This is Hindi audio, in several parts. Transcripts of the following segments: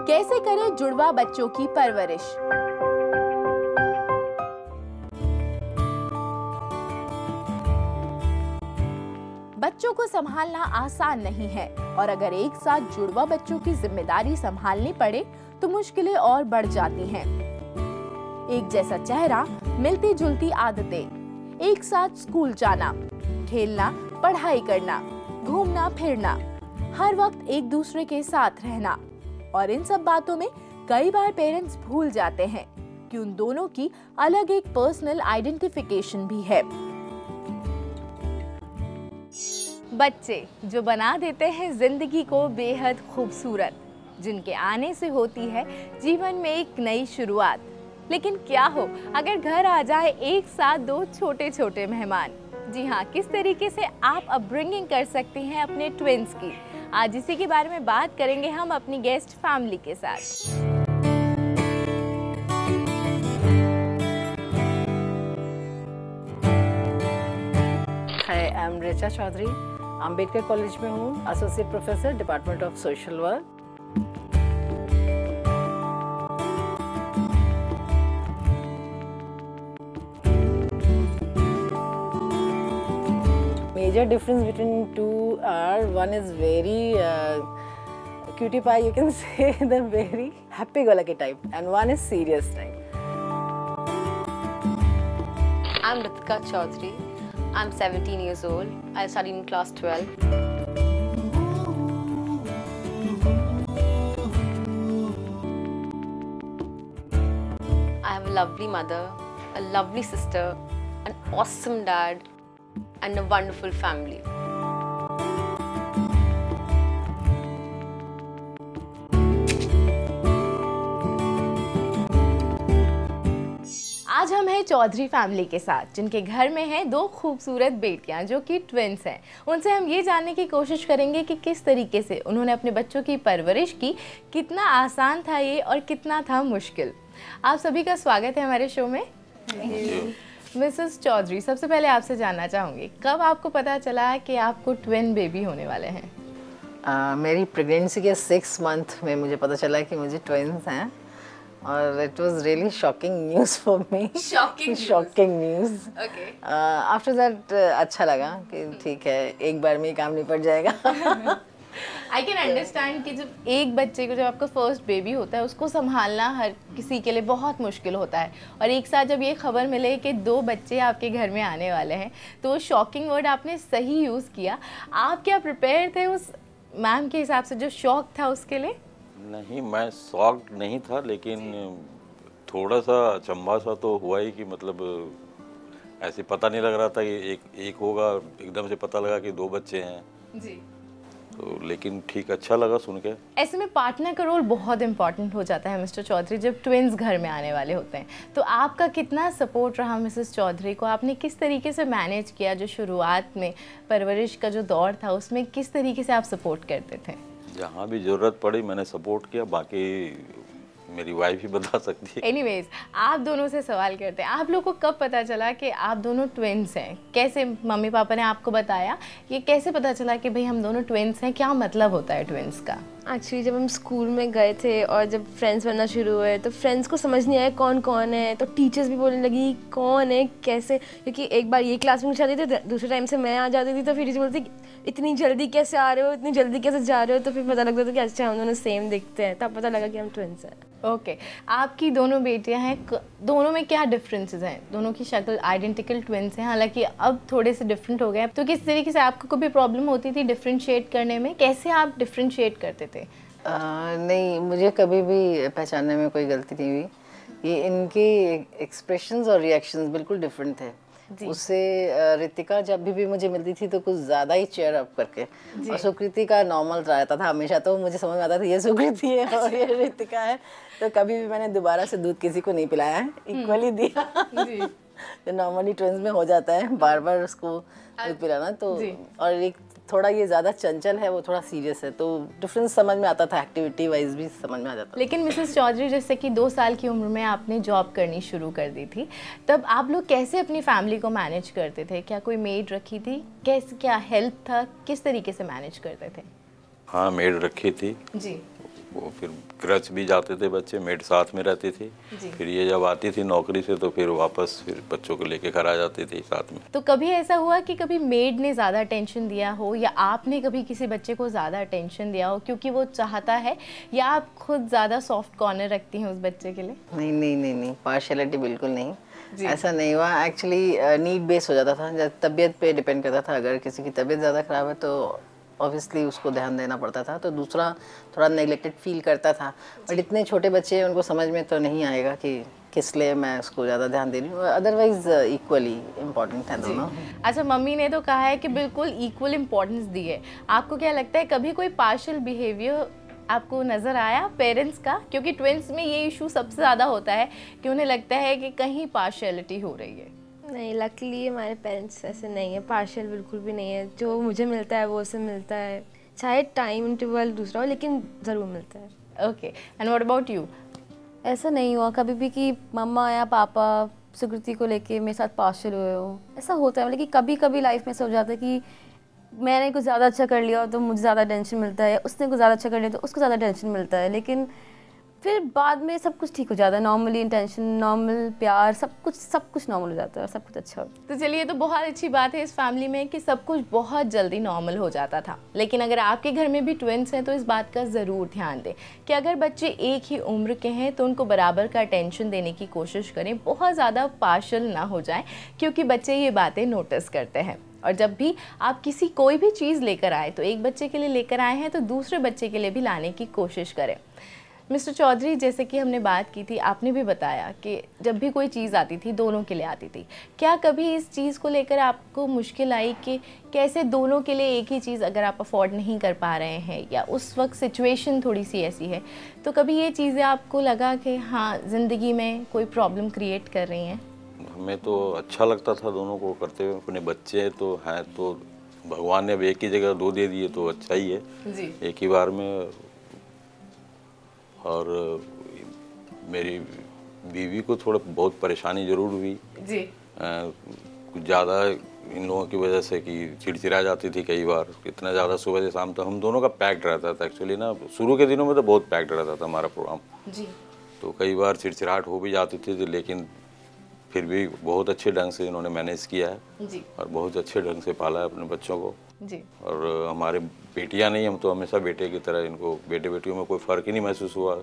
कैसे करें जुड़वा बच्चों की परवरिश? बच्चों को संभालना आसान नहीं है और अगर एक साथ जुड़वा बच्चों की जिम्मेदारी संभालनी पड़े तो मुश्किलें और बढ़ जाती हैं। एक जैसा चेहरा, मिलती जुलती आदतें, एक साथ स्कूल जाना, खेलना, पढ़ाई करना, घूमना फिरना, हर वक्त एक दूसरे के साथ रहना, और इन सब बातों में कई बार पेरेंट्स भूल जाते हैं कि उन दोनों की अलग एक पर्सनल आइडेंटिफिकेशन भी है। बच्चे जो बना देते हैं जिंदगी को बेहद खूबसूरत, जिनके आने से होती है जीवन में एक नई शुरुआत। लेकिन क्या हो अगर घर आ जाए एक साथ दो छोटे छोटे मेहमान? जी हाँ, किस तरीके से आप अपब्रिंगिंग कर सकते हैं अपने ट्विंस की, आज इसी के बारे में बात करेंगे हम अपनी गेस्ट फैमिली के साथ। Hi, I am Richa Chaudhary, Ambedkar college में हूँ, associate professor, department of social work. Major difference between two are, one is very cutie pie, you can say, the very happy-go-lucky type, and one is serious type. I'm Ritika Chaudhary. I'm 17 years old. I study in class 12. I have a lovely mother, a lovely sister, an awesome dad, and a wonderful family. आज हम हैं चौधरी फैमिली के साथ, जिनके घर में हैं दो खूबसूरत बेटियां जो कि ट्विंस हैं। उनसे हम ये जानने की कोशिश करेंगे कि किस तरीके से उन्होंने अपने बच्चों की परवरिश की, कितना आसान था ये और कितना था मुश्किल। आप सभी का स्वागत है हमारे शो में। मिसेस चौधरी, सबसे पहले आपसे जानना चाहूँगी, कब आपको पता चला कि आपको ट्विन बेबी होने वाले हैं? मेरी प्रेगनेंसी के 6 मंथ में मुझे पता चला कि मुझे ट्विंस हैं, और it was really shocking news for me. Shocking news. After that अच्छा लगा कि ठीक है, एक बार में ही काम निपट जाएगा। आई कैन अंडरस्टैंड कि जब एक बच्चे को, जब आपका फर्स्ट बेबी होता है, उसको संभालना हर किसी के लिए बहुत मुश्किल होता है, और एक साथ जब ये खबर मिले कि 2 बच्चे आपके घर में आने वाले हैं, तो शॉकिंग वर्ड आपने सही यूज़ किया। आप क्या प्रिपेयर थे उस मैम के हिसाब से जो शॉक था उसके लिए? नहीं, मैं शॉक्ड नहीं था, लेकिन थोड़ा सा अचंभा सा तो हुआ ही कि मतलब ऐसे पता नहीं लग रहा था कि एक होगा, एकदम से पता लगा कि 2 बच्चे हैं जी। तो लेकिन ठीक, अच्छा लगा सुन के। ऐसे में पार्टनर का रोल बहुत इंपॉर्टेंट हो जाता है मिस्टर चौधरी, जब ट्विंस घर में आने वाले होते हैं। तो आपका कितना सपोर्ट रहा मिसेस चौधरी को? आपने किस तरीके से मैनेज किया जो शुरुआत में परवरिश का जो दौर था, उसमें किस तरीके से आप सपोर्ट करते थे? जहाँ भी ज़रूरत पड़ी मैंने सपोर्ट किया, बाकी मेरी वाइफ ही बता सकती है। एनीवेज, आप दोनों से सवाल करते हैं, आप लोग को कब पता चला कि आप दोनों ट्विंस हैं? कैसे मम्मी पापा ने आपको बताया? ये कैसे पता चला कि भाई हम दोनों ट्विंस हैं? क्या मतलब होता है ट्विंस का? एक्चुअली जब हम स्कूल में गए थे और जब फ्रेंड्स बनना शुरू हुए, तो फ्रेंड्स को समझ नहीं आया कौन कौन है, तो टीचर्स भी बोलने लगी कौन है कैसे, क्योंकि एक बार ये क्लास में जाती थी, दूसरे टाइम से मैं आ जाती थी, तो फिर टीचर बोलती इतनी जल्दी कैसे आ रहे हो, इतनी जल्दी कैसे जा रहे हो, तो फिर पता लगता था कि अच्छा हम दोनों सेम दिखते हैं, तब पता लगा कि हम ट्विंस हैं। ओके, आपकी दोनों बेटियां हैं, दोनों में क्या डिफरेंसेस हैं? दोनों की शक्ल आइडेंटिकल ट्विंस हैं, हालांकि अब थोड़े से डिफरेंट हो गए, तो किस तरीके से आपको कभी प्रॉब्लम होती थी डिफरेंशिएट करने में? कैसे आप डिफरेंशिएट करते थे? नहीं, मुझे कभी भी पहचानने में कोई गलती नहीं हुई। ये इनके एक्सप्रेशंस और रिएक्शंस बिल्कुल डिफरेंट थे। उससे रितिका जब भी मुझे मिलती थी तो कुछ ज़्यादा ही चेयर अप करके, और सुकृति का नॉर्मल रहता था हमेशा, तो मुझे समझ में आता था ये सुकृति है और ये रितिका है। तो कभी भी मैंने दोबारा से दूध किसी को नहीं पिलाया है, इक्वली दिया जो नॉर्मली ट्विंस में हो जाता है, बार बार उसको दूध पिलाना। तो और एक थोड़ा ये ज़्यादा चंचल है, वो थोड़ा सीरियस है, तो डिफरेंस समझ में आता था, एक्टिविटी वाइज भी समझ में आ जाता था। लेकिन मिसेस चौधरी, जैसे कि 2 साल की उम्र में आपने जॉब करनी शुरू कर दी थी, तब आप लोग कैसे अपनी फैमिली को मैनेज करते थे? क्या कोई मेड रखी थी? कैसे, क्या हेल्प था? किस तरीके से मैनेज करते थे? हाँ, मेड रखी थी जी। वो फिर क्रच भी जाते थे बच्चे, मेड साथ में रहती थी। फिर ये जब आती थी नौकरी से तो फिर वापस फिर बच्चों को लेके घर आ जाती थी साथ में। तो कभी ऐसा हुआ कि कभी मेड ने ज़्यादा अटेंशन दिया हो, या आपने कभी किसी बच्चे को ज़्यादा अटेंशन दिया हो क्योंकि वो चाहता है, या आप खुद ज़्यादा सॉफ्ट कॉर्नर रखती हैं उस बच्चे के लिए? नहीं नहीं नहीं नहीं, पार्शियलिटी बिल्कुल नहीं, ऐसा नहीं हुआ। एक्चुअली नीड बेस हो जाता था, जब तबीयत पे डिपेंड करता था। अगर किसी की तबीयत ज़्यादा ख़राब है तो ऑब्वियसली उसको ध्यान देना पड़ता था, तो दूसरा थोड़ा नेग्लेक्टेड फील करता था। बट इतने छोटे बच्चे हैं, उनको समझ में तो नहीं आएगा कि किस लिए मैं उसको ज़्यादा ध्यान दे रही हूँ। अदरवाइज इक्वली इम्पोर्टेंट है दोनों। अच्छा, मम्मी ने तो कहा है कि बिल्कुल इक्वल इम्पोर्टेंस दी है। आपको क्या लगता है, कभी कोई पार्शियल बिहेवियर आपको नज़र आया पेरेंट्स का? क्योंकि ट्विंस में ये इशू सबसे ज़्यादा होता है कि उन्हें लगता है कि कहीं पार्शियलिटी हो रही है। नहीं, लकीली हमारे पेरेंट्स ऐसे नहीं है, पार्शियल बिल्कुल भी नहीं है। जो मुझे मिलता है वो उसे मिलता है, चाहे टाइम इंटरवल दूसरा हो, लेकिन ज़रूर मिलता है। Okay, and what about you? ऐसा नहीं हुआ कभी भी कि मम्मा या पापा सुकृति को लेके मेरे साथ पार्शियल हुए हो। ऐसा होता है, मतलब कि कभी कभी लाइफ में ऐसा हो जाता है कि मैंने कुछ ज़्यादा अच्छा कर लिया तो मुझे ज़्यादा टेंशन मिलता है, उसने कुछ ज़्यादा अच्छा कर लिया तो उसको ज़्यादा टेंशन मिलता है। लेकिन फिर बाद में सब कुछ ठीक हो जाता है, नॉर्मली इंटेंशन, नॉर्मल प्यार, सब कुछ नॉर्मल हो जाता है और सब कुछ अच्छा होता है। तो चलिए, तो बहुत अच्छी बात है इस फैमिली में कि सब कुछ बहुत जल्दी नॉर्मल हो जाता था। लेकिन अगर आपके घर में भी ट्विंस हैं तो इस बात का ज़रूर ध्यान दें कि अगर बच्चे एक ही उम्र के हैं तो उनको बराबर का अटेंशन देने की कोशिश करें, बहुत ज़्यादा पार्शियल ना हो जाएं, क्योंकि बच्चे ये बातें नोटिस करते हैं। और जब भी आप कोई भी चीज़ लेकर आए तो एक बच्चे के लिए लेकर आए हैं तो दूसरे बच्चे के लिए भी लाने की कोशिश करें। मिस्टर चौधरी, जैसे कि हमने बात की थी, आपने भी बताया कि जब भी कोई चीज़ आती थी दोनों के लिए आती थी। क्या कभी इस चीज़ को लेकर आपको मुश्किल आई कि कैसे दोनों के लिए एक ही चीज़ अगर आप अफोर्ड नहीं कर पा रहे हैं, या उस वक्त सिचुएशन थोड़ी सी ऐसी है, तो कभी ये चीज़ें आपको लगा कि हाँ, ज़िंदगी में कोई प्रॉब्लम क्रिएट कर रही हैं? हमें तो अच्छा लगता था दोनों को करते हुए। अपने बच्चे तो हैं, तो भगवान ने अब एक ही जगह 2 दे दिए तो अच्छा ही है जी। एक ही बार में। और मेरी बीवी को थोड़ा बहुत परेशानी ज़रूर हुई जी। कुछ ज़्यादा इन लोगों की वजह से कि चिड़चिड़ा जाती थी कई बार, इतना ज़्यादा सुबह से शाम तक। हम दोनों का पैक्ड रहता था एक्चुअली ना, शुरू के दिनों में तो बहुत पैक्ड रहता था हमारा प्रोग्राम जी। तो कई बार चिड़चिड़ाहट हो भी जाती थी, लेकिन फिर भी बहुत अच्छे ढंग से इन्होंने मैनेज किया है जी। और बहुत अच्छे ढंग से पाला है अपने बच्चों को जी। और हमारे बेटियां नहीं, हम तो हमेशा बेटे की तरह इनको, बेटे बेटियों में कोई फ़र्क ही नहीं महसूस हुआ।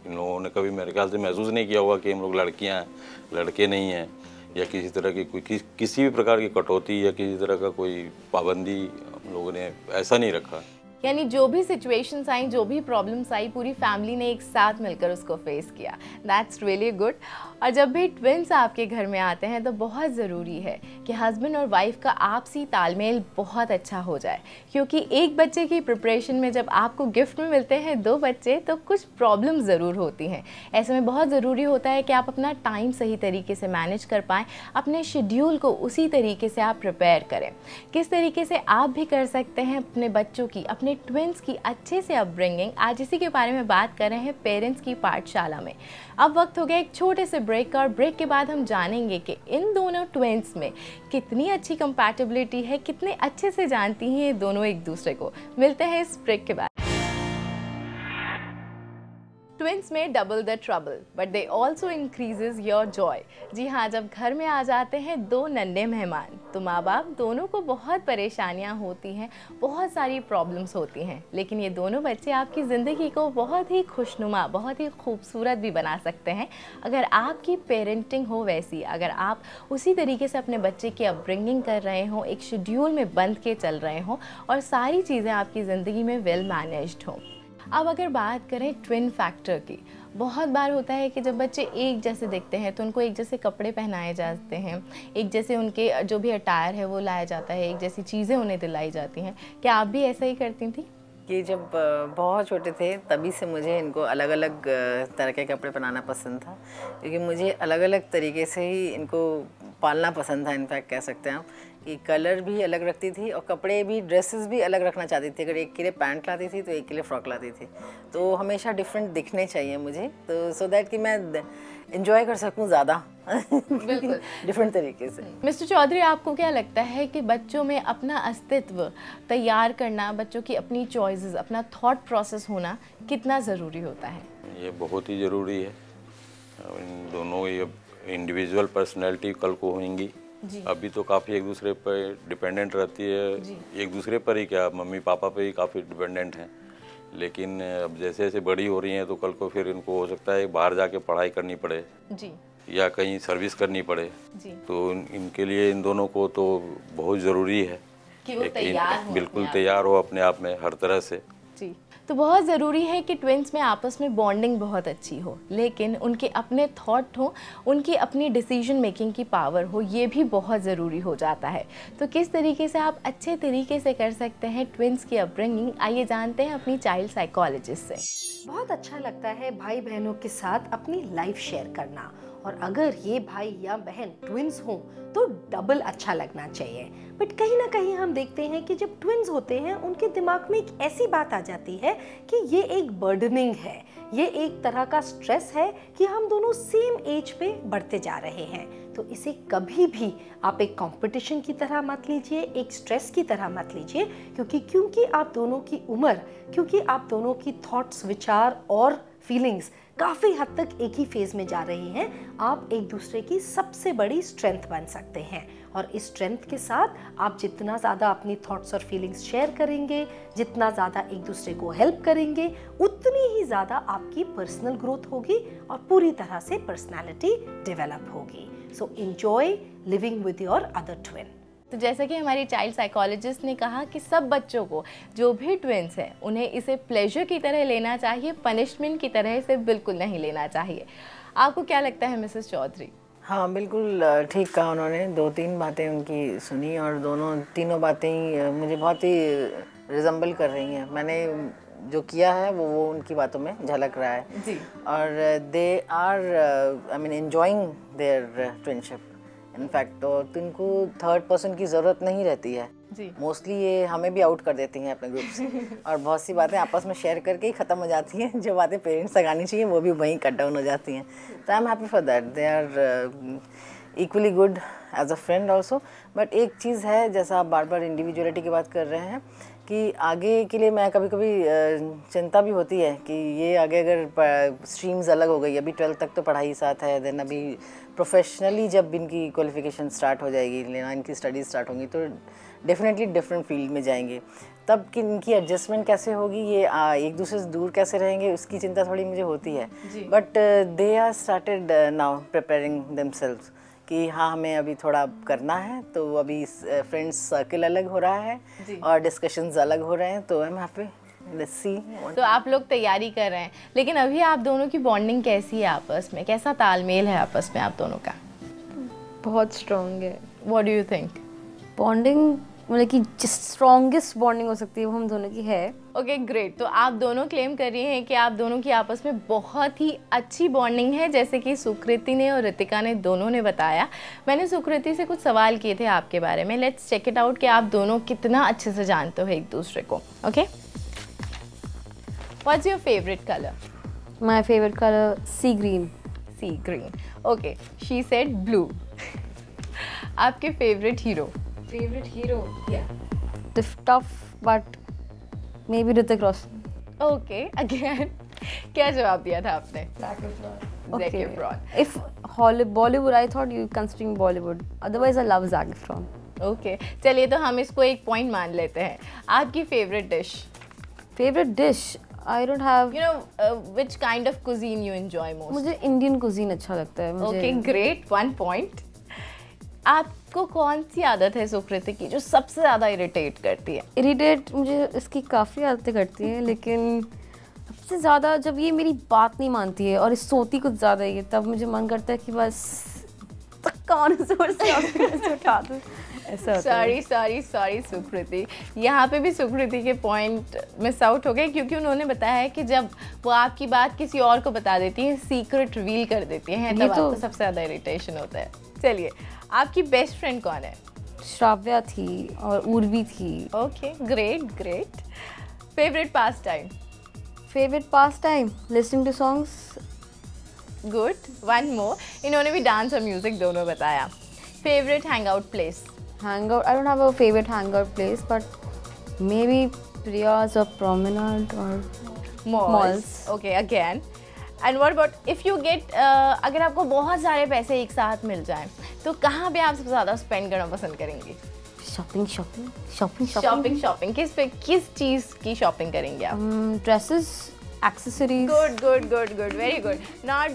इन लोगों ने कभी मेरे ख्याल से महसूस नहीं किया होगा कि हम लोग लड़कियां हैं, लड़के नहीं हैं, या किसी तरह की कोई किसी भी प्रकार की कटौती या किसी तरह का कोई पाबंदी हम लोगों ने ऐसा नहीं रखा। यानी जो भी सिचुएशंस आई, जो भी प्रॉब्लम्स आई, पूरी फैमिली ने एक साथ मिलकर उसको फेस किया। That's really good. और जब भी ट्विंस आपके घर में आते हैं तो बहुत ज़रूरी है कि हस्बैंड और वाइफ का आपसी तालमेल बहुत अच्छा हो जाए, क्योंकि एक बच्चे की प्रिपरेशन में जब आपको गिफ्ट में मिलते हैं 2 बच्चे तो कुछ प्रॉब्लम ज़रूर होती हैं। ऐसे में बहुत ज़रूरी होता है कि आप अपना टाइम सही तरीके से मैनेज कर पाएँ, अपने शेड्यूल को उसी तरीके से आप प्रिपेयर करें। किस तरीके से आप भी कर सकते हैं अपने बच्चों की, अपने ट्विंस की अच्छे से अपब्रिंगिंग, आज इसी के बारे में बात कर रहे हैं पेरेंट्स की पाठशाला में। अब वक्त हो गया एक छोटे से ब्रेक का, और ब्रेक के बाद हम जानेंगे कि इन दोनों ट्विंस में कितनी अच्छी कंपैटिबिलिटी है, कितने अच्छे से जानती हैं ये दोनों एक दूसरे को। मिलते हैं इस ब्रेक के बाद। ट्विंस में double the trouble but they also increases your joy. जी हाँ, जब घर में आ जाते हैं 2 नन्हे मेहमान तो माँ बाप दोनों को बहुत परेशानियाँ होती हैं, बहुत सारी प्रॉब्लम्स होती हैं, लेकिन ये दोनों बच्चे आपकी ज़िंदगी को बहुत ही खुशनुमा, बहुत ही खूबसूरत भी बना सकते हैं अगर आपकी पेरेंटिंग हो वैसी, अगर आप उसी तरीके से अपने बच्चे की अपब्रिंगिंग कर रहे हों, एक शेड्यूल में बंध के चल रहे हों और सारी चीज़ें आपकी ज़िंदगी में वेल मैनेज्ड हों। अब अगर बात करें ट्विन फैक्टर की, बहुत बार होता है कि जब बच्चे एक जैसे दिखते हैं तो उनको एक जैसे कपड़े पहनाए जाते हैं, एक जैसे उनके जो भी अटायर है वो लाया जाता है, एक जैसी चीज़ें उन्हें दिलाई जाती हैं। क्या आप भी ऐसा ही करती थी? कि जब बहुत छोटे थे तभी से मुझे इनको अलग अलग तरह के कपड़े पहनाना पसंद था, क्योंकि मुझे अलग अलग तरीके से ही इनको पालना पसंद था। इनफैक्ट कह सकते हैं आप कि कलर भी अलग रखती थी और कपड़े भी, ड्रेसेस भी अलग रखना चाहती थी। अगर एक के लिए पैंट लाती थी तो एक के लिए फ्रॉक लाती थी। तो हमेशा डिफरेंट दिखने चाहिए मुझे, तो सो दैट कि मैं एंजॉय कर सकूं ज़्यादा डिफरेंट तरीके से। मिस्टर चौधरी, आपको क्या लगता है कि बच्चों में अपना अस्तित्व तैयार करना, बच्चों की अपनी चॉइसेस, अपना थॉट प्रोसेस होना कितना ज़रूरी होता है? ये बहुत ही ज़रूरी है। इन दोनों ये इंडिविजुअल पर्सनैलिटी कल को होंगी। अभी तो काफ़ी एक दूसरे पर डिपेंडेंट रहती है, एक दूसरे पर ही क्या, मम्मी पापा पे ही काफ़ी डिपेंडेंट हैं। लेकिन अब जैसे जैसे बड़ी हो रही हैं तो कल को फिर इनको हो सकता है बाहर जाके पढ़ाई करनी पड़े जी, या कहीं सर्विस करनी पड़े जी। तो इनके लिए इन दोनों को तो बहुत ज़रूरी है कि वो तैयार हो, बिल्कुल तैयार हो अपने आप में हर तरह से। जी, तो बहुत ज़रूरी है कि ट्विंस में आपस में बॉन्डिंग बहुत अच्छी हो, लेकिन उनके अपने थॉट हो, उनकी अपनी डिसीजन मेकिंग की पावर हो, ये भी बहुत ज़रूरी हो जाता है। तो किस तरीके से आप अच्छे तरीके से कर सकते हैं ट्विंस की अपब्रिंगिंग, आइए जानते हैं अपनी चाइल्ड साइकोलॉजिस्ट से। बहुत अच्छा लगता है भाई बहनों के साथ अपनी लाइफ शेयर करना, और अगर ये भाई या बहन ट्विंस हों तो डबल अच्छा लगना चाहिए। बट कहीं ना कहीं हम देखते हैं कि जब ट्विंस होते हैं उनके दिमाग में एक ऐसी बात आ जाती है कि ये एक बर्डनिंग है, ये एक तरह का स्ट्रेस है कि हम दोनों सेम एज पे बढ़ते जा रहे हैं। तो इसे कभी भी आप एक कंपटीशन की तरह मत लीजिए, एक स्ट्रेस की तरह मत लीजिए, क्योंकि आप दोनों की उम्र, क्योंकि आप दोनों की थॉट्स, विचार और फीलिंग्स काफ़ी हद तक एक ही फेज में जा रही हैं, आप एक दूसरे की सबसे बड़ी स्ट्रेंथ बन सकते हैं। और इस स्ट्रेंथ के साथ आप जितना ज़्यादा अपनी थॉट्स और फीलिंग्स शेयर करेंगे, जितना ज़्यादा एक दूसरे को हेल्प करेंगे, उतनी ही ज़्यादा आपकी पर्सनल ग्रोथ होगी और पूरी तरह से पर्सनालिटी डेवलप होगी। So enjoy living with your other twin. तो जैसा कि हमारी चाइल्ड साइकोलॉजिस्ट ने कहा कि सब बच्चों को, जो भी ट्विंस हैं, उन्हें इसे प्लेजर की तरह लेना चाहिए, पनिशमेंट की तरह इसे बिल्कुल नहीं लेना चाहिए। आपको क्या लगता है मिसेस चौधरी? हाँ, बिल्कुल ठीक कहा उन्होंने। 2-3 बातें उनकी सुनी और तीनों बातें ही मुझे बहुत ही रिजम्बल कर रही हैं। मैंने जो किया है वो उनकी बातों में झलक रहा है जी। और they are I mean enjoying their twinship. In fact तो इनको थर्ड पर्सन की ज़रूरत नहीं रहती है जी। मोस्टली ये हमें भी आउट कर देती हैं अपने ग्रुप से और बहुत सी बातें आपस में शेयर करके ही ख़त्म हो जाती हैं। जो बातें पेरेंट्स तक आनी चाहिए वो भी वहीं कट डाउन हो जाती हैं। तो I am happy for that. They are equally good as a friend also. But एक चीज़ है, जैसा आप बार बार इंडिविजुअलिटी की बात कर रहे हैं, कि आगे के लिए मैं कभी कभी चिंता भी होती है कि ये आगे अगर स्ट्रीम्स अलग हो गई, अभी 12th तक तो पढ़ाई साथ है, देन अभी प्रोफेशनली जब इनकी क्वालिफिकेशन स्टार्ट हो जाएगी, लेना इनकी स्टडीज़ स्टार्ट होंगी, तो डेफिनेटली डिफरेंट फील्ड में जाएंगे। तब कि इनकी एडजस्टमेंट कैसे होगी, ये एक दूसरे से दूर कैसे रहेंगे, उसकी चिंता थोड़ी मुझे होती है। But they are started now preparing themselves कि हाँ हमें अभी थोड़ा करना है। तो अभी फ्रेंड्स सर्कल अलग हो रहा है और डिस्कशंस अलग हो रहे हैं। तो I am happy, let's see. तो आप लोग तैयारी कर रहे हैं, लेकिन अभी आप दोनों की बॉन्डिंग कैसी है आपस में? कैसा तालमेल है आपस में आप दोनों का? बहुत स्ट्रॉन्ग है। What do you think? Bonding मतलब कि जिस स्ट्रॉन्गेस्ट बॉन्डिंग हो सकती है वो हम दोनों की है। Okay great. तो आप दोनों क्लेम कर रही हैं कि आप दोनों की आपस में बहुत ही अच्छी बॉन्डिंग है, जैसे कि सुकृति ने और रितिका ने दोनों ने बताया। मैंने सुकृति से कुछ सवाल किए थे आपके बारे में। लेट्स चेक इट आउट कि आप दोनों कितना अच्छे से जानते हो एक दूसरे को। Okay, what's your favourite colour? My favourite colour sea green. Sea green. Okay, she said blue. आपके favourite hero? Favourite hero tough but may be Hrithik Roshan. Okay, again क्या जवाब दिया था आपने? Zac Efron. If Bollywood, I thought you considering Bollywood. Otherwise, I love Zac Efron. Okay, चलिए तो हम इसको एक पॉइंट मान लेते हैं। आपकी favourite dish? Favorite dish? I don't have. You know which kind of cuisine you enjoy most? मुझे इंडियन कुजीन अच्छा लगता है। Okay great, 1 point. आपको कौन सी आदत है सुकृति की जो सबसे ज़्यादा इरिटेट करती है? इरिटेट मुझे इसकी काफ़ी आदतें करती हैं, लेकिन सबसे ज़्यादा जब ये मेरी बात नहीं मानती है और इस सोती कुछ ज़्यादा ही है, तब मुझे मन करता है कि बस कान जोर से उठा दूँ। ऐसा होता है। सॉरी सुकृति, यहाँ पे भी सुकृति के पॉइंट मिस आउट हो गए, क्योंकि उन्होंने बताया है कि जब वो आपकी बात किसी और को बता देती हैं, सीक्रेट रिवील कर देती हैं, तब आपको सबसे ज़्यादा इरिटेशन होता है। चलिए, आपकी बेस्ट फ्रेंड कौन है? श्राव्या थी और उर्वी थी। Okay, great great. Favourite pastime? Favourite pastime listening to songs. Good, one more. इन्होंने भी डांस और म्यूजिक दोनों बताया। Favourite hang out place? Hangout, I don't have a favorite hangout place, but maybe Priya's or Promenade or malls. Okay, again. And what about if you get अगर आपको बहुत सारे पैसे एक साथ मिल जाएं तो कहाँ पे आप सबसे ज़्यादा स्पेंड करना पसंद करेंगे? शॉपिंग। किस चीज़ की शॉपिंग करेंगे आप? Dresses, accessories. Good, very good. Not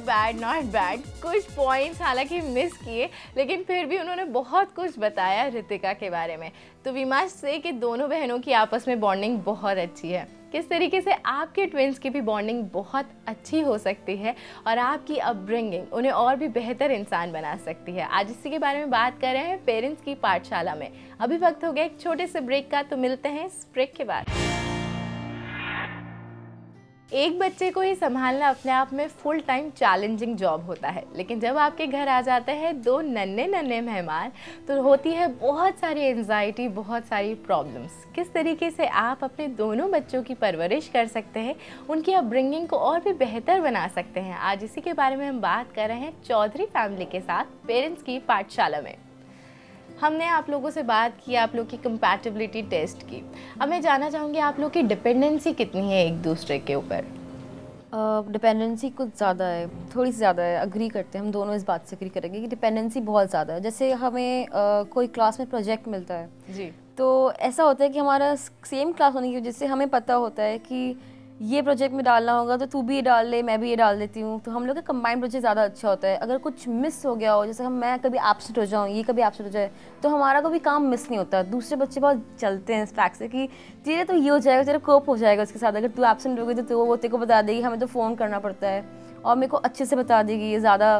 bad. कुछ पॉइंट्स हालांकि मिस किए, लेकिन फिर भी उन्होंने बहुत कुछ बताया रितिका के बारे में। तो वी मस्ट से कि दोनों बहनों की आपस में बॉन्डिंग बहुत अच्छी है। किस तरीके से आपके ट्विंस की भी बॉन्डिंग बहुत अच्छी हो सकती है और आपकी अपब्रिंगिंग उन्हें और भी बेहतर इंसान बना सकती है, आज इसी के बारे में बात कर रहे हैं पेरेंट्स की पाठशाला में। अभी वक्त हो गया एक छोटे से ब्रेक का, तो मिलते हैं इस ब्रेक के बाद। एक बच्चे को ही संभालना अपने आप में फुल टाइम चैलेंजिंग जॉब होता है, लेकिन जब आपके घर आ जाते हैं दो नन्हे मेहमान तो होती है बहुत सारी एंजाइटी, बहुत सारी प्रॉब्लम्स। किस तरीके से आप अपने दोनों बच्चों की परवरिश कर सकते हैं, उनकी अपब्रिंगिंग को और भी बेहतर बना सकते हैं, आज इसी के बारे में हम बात कर रहे हैं चौधरी फैमिली के साथ पेरेंट्स की पाठशाला में। हमने आप लोगों से बात की, आप लोग की कंपैटिबिलिटी टेस्ट की। अब मैं जानना चाहूँगी आप लोग की डिपेंडेंसी कितनी है एक दूसरे के ऊपर? डिपेंडेंसी कुछ ज़्यादा है, थोड़ी सी ज़्यादा है। अग्री करते हैं हम दोनों, इस बात से अग्री करेंगे कि डिपेंडेंसी बहुत ज़्यादा है। जैसे हमें कोई क्लास में प्रोजेक्ट मिलता है जी, तो ऐसा होता है कि हमारा सेम क्लास होने की वजह से हमें पता होता है कि ये प्रोजेक्ट में डालना होगा तो तू भी ये डाल ले, मैं भी ये डाल देती हूँ, तो हम लोग का कंबाइंड प्रोजेक्ट ज़्यादा अच्छा होता है। अगर कुछ मिस हो गया हो, जैसे मैं कभी एब्सेंट हो जाऊँ, ये कभी एब्सेंट हो जाए, तो हमारा कोई काम मिस नहीं होता। दूसरे बच्चे बहुत चलते हैं इस फैक्ट से कि तेरे तो ये हो जाएगा, तेरा कोप हो जाएगा उसके साथ, अगर तू एब्सेंट हो गई तो वो तेरे को बता देगी, हमें तो फ़ोन करना पड़ता है और मेरे को अच्छे से बता देगी ये ज़्यादा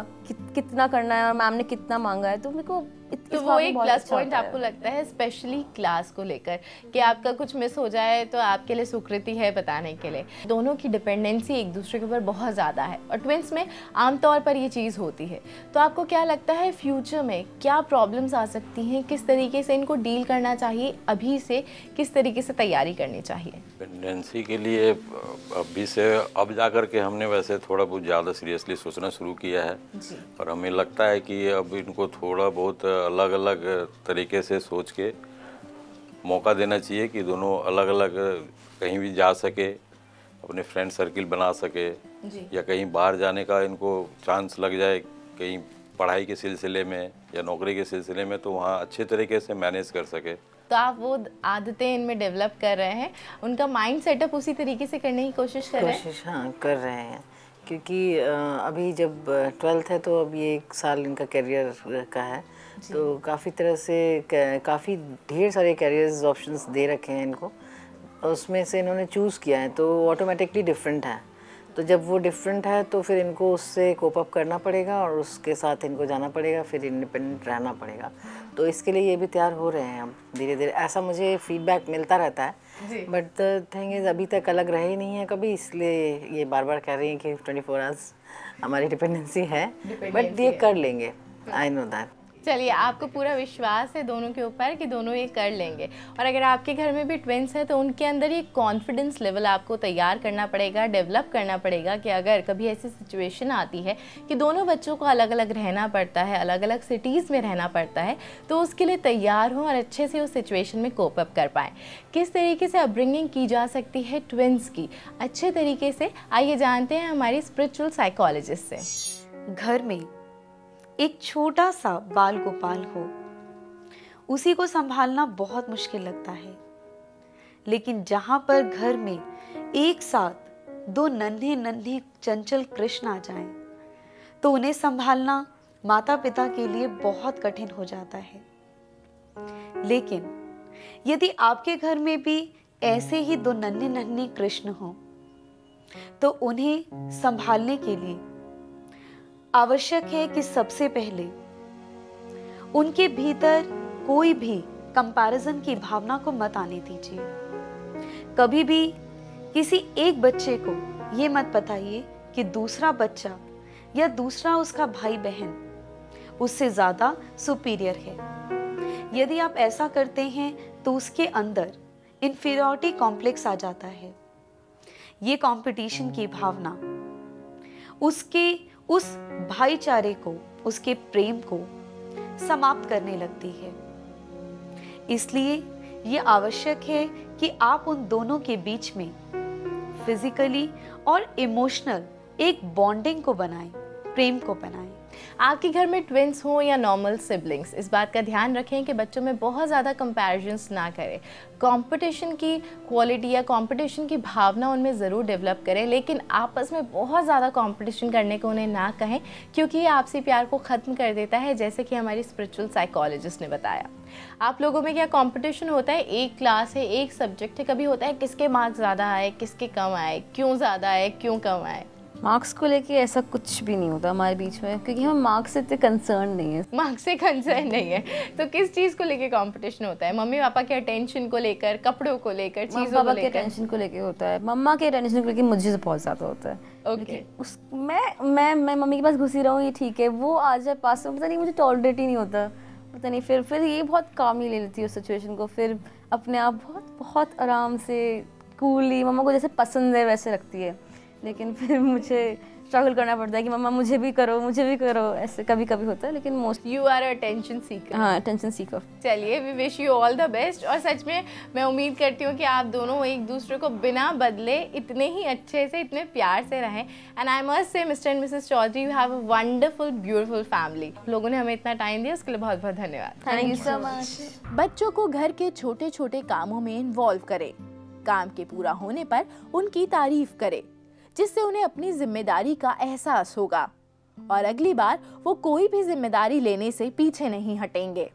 कितना करना है और मैम ने कितना मांगा है, तो मेरे को तो वो एक प्लस पॉइंट आपको लगता है स्पेशली क्लास को लेकर कि आपका कुछ मिस हो जाए तो आपके लिए स्वीकृति है बताने के लिए। दोनों की डिपेंडेंसी एक दूसरे के ऊपर बहुत ज़्यादा है और ट्विंस में आमतौर पर ये चीज़ होती है। तो आपको क्या लगता है फ्यूचर में क्या प्रॉब्लम्स आ सकती हैं, किस तरीके से इनको डील करना चाहिए, अभी से किस तरीके से तैयारी करनी चाहिए? डिपेंडेंसी के लिए अभी से अब जा कर के हमने वैसे थोड़ा बहुत ज़्यादा सीरियसली सोचना शुरू किया है और हमें लगता है कि अब इनको थोड़ा बहुत अलग अलग तरीके से सोच के मौका देना चाहिए कि दोनों अलग अलग कहीं भी जा सके, अपने फ्रेंड सर्किल बना सके या कहीं बाहर जाने का इनको चांस लग जाए कहीं पढ़ाई के सिलसिले में या नौकरी के सिलसिले में, तो वहाँ अच्छे तरीके से मैनेज कर सके। तो आप वो आदतें इनमें डेवलप कर रहे हैं, उनका माइंड सेटअप उसी तरीके से करने की कोशिश कर रहे हैं? हाँ, कर रहे हैं, क्योंकि अभी जब 12th है तो अब ये 1 साल इनका करियर का है, तो काफ़ी तरह से काफ़ी ढेर सारे करियर्स ऑप्शंस दे रखे हैं इनको, उसमें से इन्होंने चूज़ किया है तो ऑटोमेटिकली डिफरेंट है। तो जब वो डिफरेंट है तो फिर इनको उससे कोप अप करना पड़ेगा और उसके साथ इनको जाना पड़ेगा, फिर इंडिपेंडेंट रहना पड़ेगा। तो इसके लिए ये भी तैयार हो रहे हैं अब धीरे धीरे, ऐसा मुझे फीडबैक मिलता रहता है। बट द थिंग इज़ अभी तक अलग रहे नहीं है कभी, इसलिए ये बार बार कह रही हैं कि 24 आवर्स हमारी डिपेंडेंसी है, बट ये कर लेंगे, आई नो दैट। चलिए, आपको पूरा विश्वास है दोनों के ऊपर कि दोनों ये कर लेंगे। और अगर आपके घर में भी ट्विंस हैं तो उनके अंदर ये कॉन्फिडेंस लेवल आपको तैयार करना पड़ेगा, डेवलप करना पड़ेगा कि अगर कभी ऐसी सिचुएशन आती है कि दोनों बच्चों को अलग अलग रहना पड़ता है, अलग अलग सिटीज़ में रहना पड़ता है, तो उसके लिए तैयार हों और अच्छे से उस सिचुएशन में कोप अप कर पाएँ। किस तरीके से अपब्रिंगिंग की जा सकती है ट्विंस की अच्छे तरीके से, आइए जानते हैं हमारी स्पिरिचुअल साइकोलॉजिस्ट से। घर में एक छोटा सा बाल गोपाल हो, उसी को संभालना बहुत मुश्किल लगता है, लेकिन जहां पर घर में एक साथ 2 नन्हे नन्हे चंचल कृष्ण आ जाएं, तो उन्हें संभालना माता पिता के लिए बहुत कठिन हो जाता है। लेकिन यदि आपके घर में भी ऐसे ही 2 नन्हे नन्हे कृष्ण हों, तो उन्हें संभालने के लिए आवश्यक है कि सबसे पहले उनके भीतर कोई भी कंपैरिजन की भावना को मत आने दीजिए। कभी भी किसी एक बच्चे को ये मत बताइए कि दूसरा बच्चा या दूसरा उसका भाई बहन उससे ज्यादा सुपीरियर है, यदि आप ऐसा करते हैं तो उसके अंदर इन्फीरियरिटी कॉम्प्लेक्स आ जाता है। ये कंपटीशन की भावना उसके उस भाईचारे को, उसके प्रेम को समाप्त करने लगती है। इसलिए ये आवश्यक है कि आप उन दोनों के बीच में फिजिकली और इमोशनल एक बॉन्डिंग को बनाएं, प्रेम को बनाएं। आपके घर में ट्विंस हो या नॉर्मल सिबलिंग्स, इस बात का ध्यान रखें कि बच्चों में बहुत ज़्यादा कंपैरिजंस ना करें। कंपटीशन की क्वालिटी या कंपटीशन की भावना उनमें ज़रूर डेवलप करें, लेकिन आपस में बहुत ज़्यादा कंपटीशन करने को उन्हें ना कहें, क्योंकि ये आपसी प्यार को ख़त्म कर देता है, जैसे कि हमारी स्पिरिचुअल साइकोलॉजिस्ट ने बताया। आप लोगों में क्या कंपटीशन होता है? एक क्लास है, एक सब्जेक्ट है, कभी होता है किसके मार्क्स ज़्यादा आए, किसके कम आए, क्यों ज़्यादा आए, क्यों कम आए? मार्क्स को लेके ऐसा कुछ भी नहीं होता हमारे बीच में, क्योंकि हम मार्क्स से इतने कंसर्न नहीं है। मार्क्स से कंसर्न नहीं है तो किस चीज़ को लेके कंपटीशन होता है? मम्मी पापा के अटेंशन को लेकर, कपड़ों को लेकर, चीज़ों को लेकर? अटेंशन को लेके होता है, मम्मा के अटेंशन को लेके मुझे बहुत ज़्यादा होता है। ओके। मैं मम्मी के पास घुसी रहूँ, ये ठीक है, वो आ जाए पास में, पता नहीं मुझे टॉलरेट ही नहीं होता, पता नहीं। फिर ये बहुत कामली ले लेती है उस सिचुएशन को, फिर अपने आप बहुत आराम से कूली मम्मा को जैसे पसंद है वैसे रखती है, लेकिन फिर मुझे स्ट्रगल करना पड़ता है कि मम्मा मुझे भी करो, ऐसे कभी कभी होता है, लेकिन most you are attention seeker. हाँ, अटेंशन सीकर। चलिए, we wish you all the best. और सच में मैं उम्मीद करती हूँ कि आप दोनों एक दूसरे को बिना बदले इतने ही अच्छे से, इतने प्यार से रहें। And I must say mister and missus Chaudhary, you have a wonderful beautiful family. लोगों ने हमें इतना टाइम दिया, उसके लिए बहुत बहुत धन्यवाद। Thank you so much. बच्चों को घर के छोटे छोटे कामों में इन्वॉल्व करें। काम के पूरा होने पर उनकी तारीफ करें, जिससे उन्हें अपनी जिम्मेदारी का एहसास होगा और अगली बार वो कोई भी जिम्मेदारी लेने से पीछे नहीं हटेंगे।